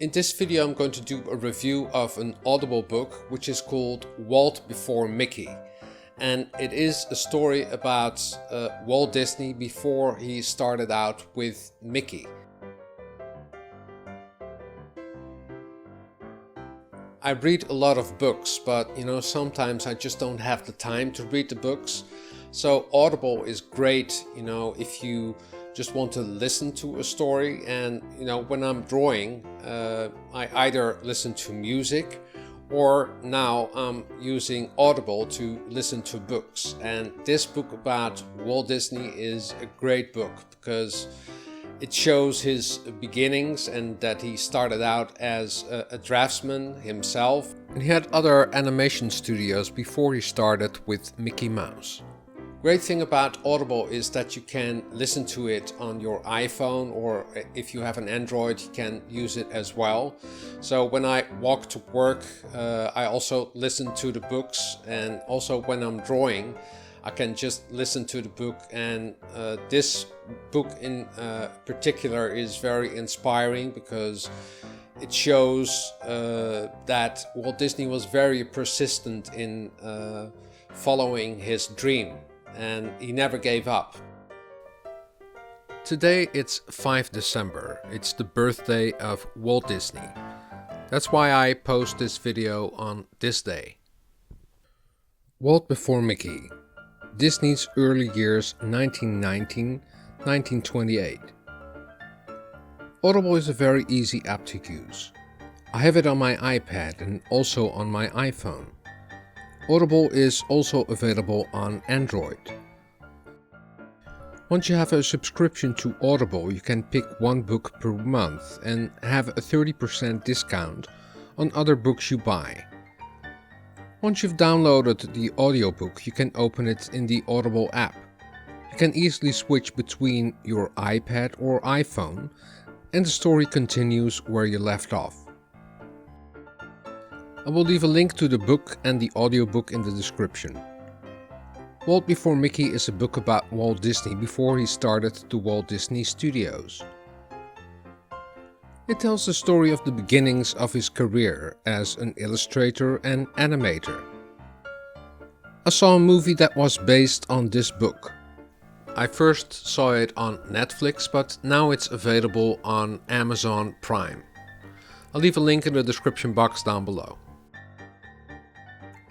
In this video I'm going to do a review of an Audible book which is called Walt Before Mickey. And it is a story about Walt Disney before he started out with Mickey. I read a lot of books, but sometimes I just don't have the time to read the books. So Audible is great, if you just want to listen to a story. And when I'm drawing, I either listen to music or now I'm using Audible to listen to books. And this book about Walt Disney is a great book because it shows his beginnings and that he started out as a draftsman himself. And he had other animation studios before he started with Mickey Mouse. Great thing about Audible is that you can listen to it on your iPhone, or if you have an Android you can use it as well. So when I walk to work I also listen to the books, and also when I'm drawing I can just listen to the book. And this book in particular is very inspiring because it shows that Walt Disney was very persistent in following his dream. And he never gave up. Today it's 5 December. It's the birthday of Walt Disney. That's why I post this video on this day. Walt Before Mickey. Disney's early years 1919-1928. Audible is a very easy app to use. I have it on my iPad and also on my iPhone. Audible is also available on Android. Once you have a subscription to Audible, you can pick one book per month and have a 30% discount on other books you buy. Once you've downloaded the audiobook, you can open it in the Audible app. You can easily switch between your iPad or iPhone, and the story continues where you left off. I will leave a link to the book and the audiobook in the description. Walt Before Mickey is a book about Walt Disney before he started the Walt Disney Studios. It tells the story of the beginnings of his career as an illustrator and animator. I saw a movie that was based on this book. I first saw it on Netflix, but now it's available on Amazon Prime. I'll leave a link in the description box down below.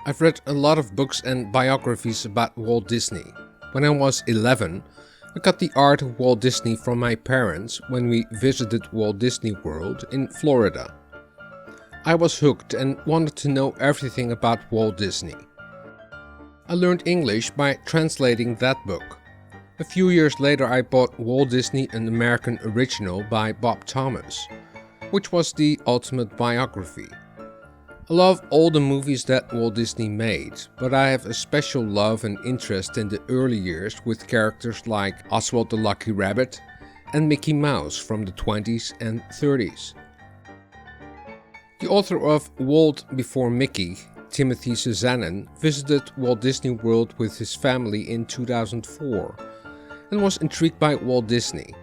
I've read a lot of books and biographies about Walt Disney. When I was 11, I got the art of Walt Disney from my parents when we visited Walt Disney World in Florida. I was hooked and wanted to know everything about Walt Disney. I learned English by translating that book. A few years later I bought Walt Disney: An American Original by Bob Thomas, which was the ultimate biography. I love all the movies that Walt Disney made, but I have a special love and interest in the early years with characters like Oswald the Lucky Rabbit and Mickey Mouse from the 20s and 30s. The author of Walt Before Mickey, Timothy Suzanen, visited Walt Disney World with his family in 2004 and was intrigued by Walt Disney.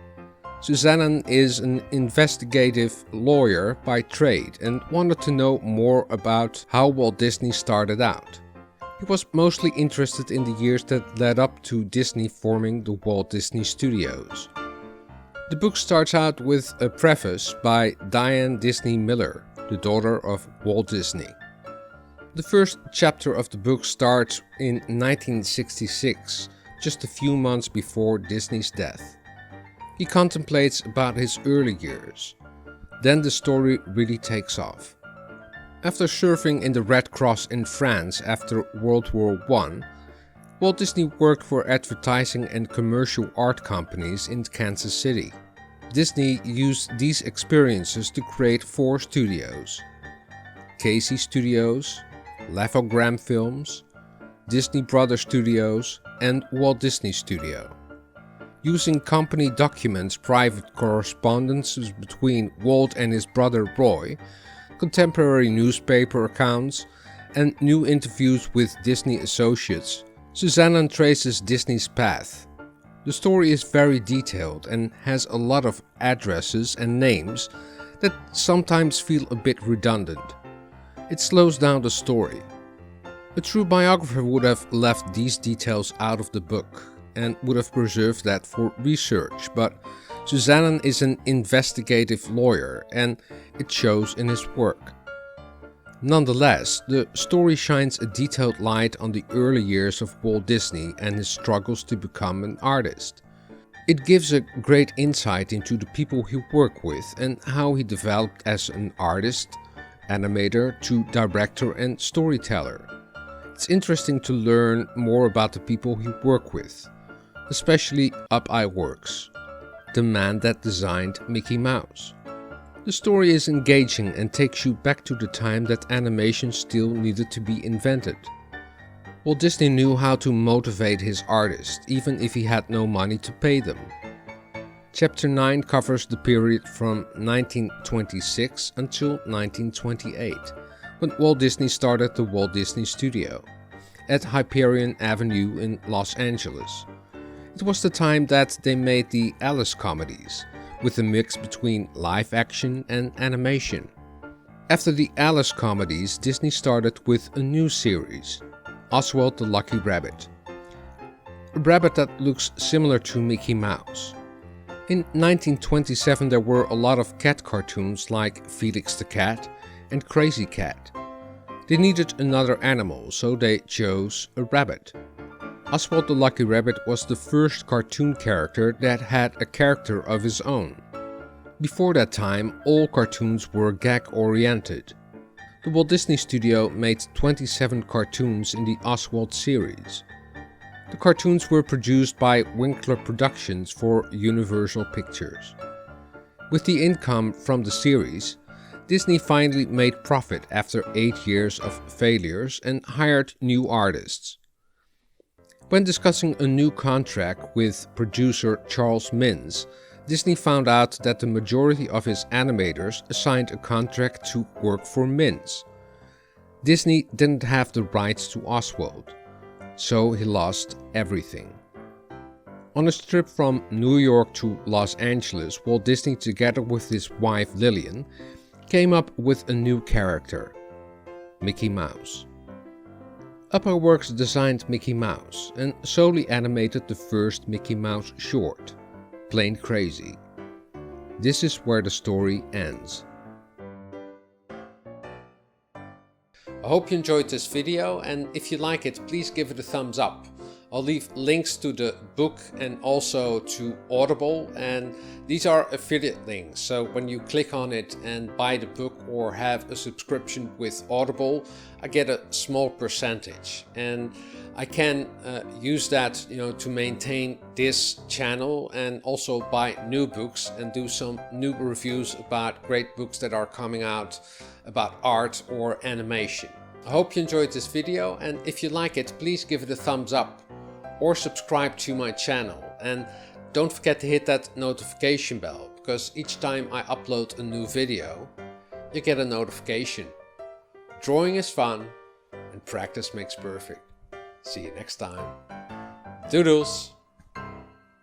Suzanen is an investigative lawyer by trade and wanted to know more about how Walt Disney started out. He was mostly interested in the years that led up to Disney forming the Walt Disney Studios. The book starts out with a preface by Diane Disney Miller, the daughter of Walt Disney. The first chapter of the book starts in 1966, just a few months before Disney's death. He contemplates about his early years. Then the story really takes off. After serving in the Red Cross in France after World War I, Walt Disney worked for advertising and commercial art companies in Kansas City. Disney used these experiences to create 4 studios: Casey Studios, Laugh-O-Gram Films, Disney Brothers Studios, and Walt Disney Studio. Using company documents, private correspondences between Walt and his brother Roy, contemporary newspaper accounts, and new interviews with Disney associates, Suzanen traces Disney's path. The story is very detailed and has a lot of addresses and names that sometimes feel a bit redundant. It slows down the story. A true biographer would have left these details out of the book and would have preserved that for research, but Suzanne is an investigative lawyer and it shows in his work. Nonetheless, the story shines a detailed light on the early years of Walt Disney and his struggles to become an artist. It gives a great insight into the people he worked with and how he developed as an artist, animator to director and storyteller. It's interesting to learn more about the people he worked with, especially Up Works, the man that designed Mickey Mouse. The story is engaging and takes you back to the time that animation still needed to be invented. Walt Disney knew how to motivate his artists, even if he had no money to pay them. Chapter 9 covers the period from 1926 until 1928, when Walt Disney started the Walt Disney Studio at Hyperion Avenue in Los Angeles. It was the time that they made the Alice comedies, with a mix between live action and animation. After the Alice comedies, Disney started with a new series, Oswald the Lucky Rabbit. A rabbit that looks similar to Mickey Mouse. In 1927 there were a lot of cat cartoons like Felix the Cat and Crazy Cat. They needed another animal, so they chose a rabbit. Oswald the Lucky Rabbit was the first cartoon character that had a character of his own. Before that time, all cartoons were gag-oriented. The Walt Disney Studio made 27 cartoons in the Oswald series. The cartoons were produced by Winkler Productions for Universal Pictures. With the income from the series, Disney finally made profit after 8 years of failures and hired new artists. When discussing a new contract with producer Charles Mintz, Disney found out that the majority of his animators signed a contract to work for Mintz. Disney didn't have the rights to Oswald, so he lost everything. On a trip from New York to Los Angeles, Walt Disney, together with his wife Lillian, came up with a new character, Mickey Mouse. Works designed Mickey Mouse and solely animated the first Mickey Mouse short, Plain Crazy. This is where the story ends. I hope you enjoyed this video, and if you like it, please give it a thumbs up. I'll leave links to the book and also to Audible, and these are affiliate links, so when you click on it and buy the book or have a subscription with Audible, I get a small percentage, and I can use that to maintain this channel and also buy new books and do some new reviews about great books that are coming out about art or animation. I hope you enjoyed this video, and if you like it, please give it a thumbs up or subscribe to my channel, and don't forget to hit that notification bell, because each time I upload a new video you get a notification. Drawing is fun and practice makes perfect. See you next time. Doodles!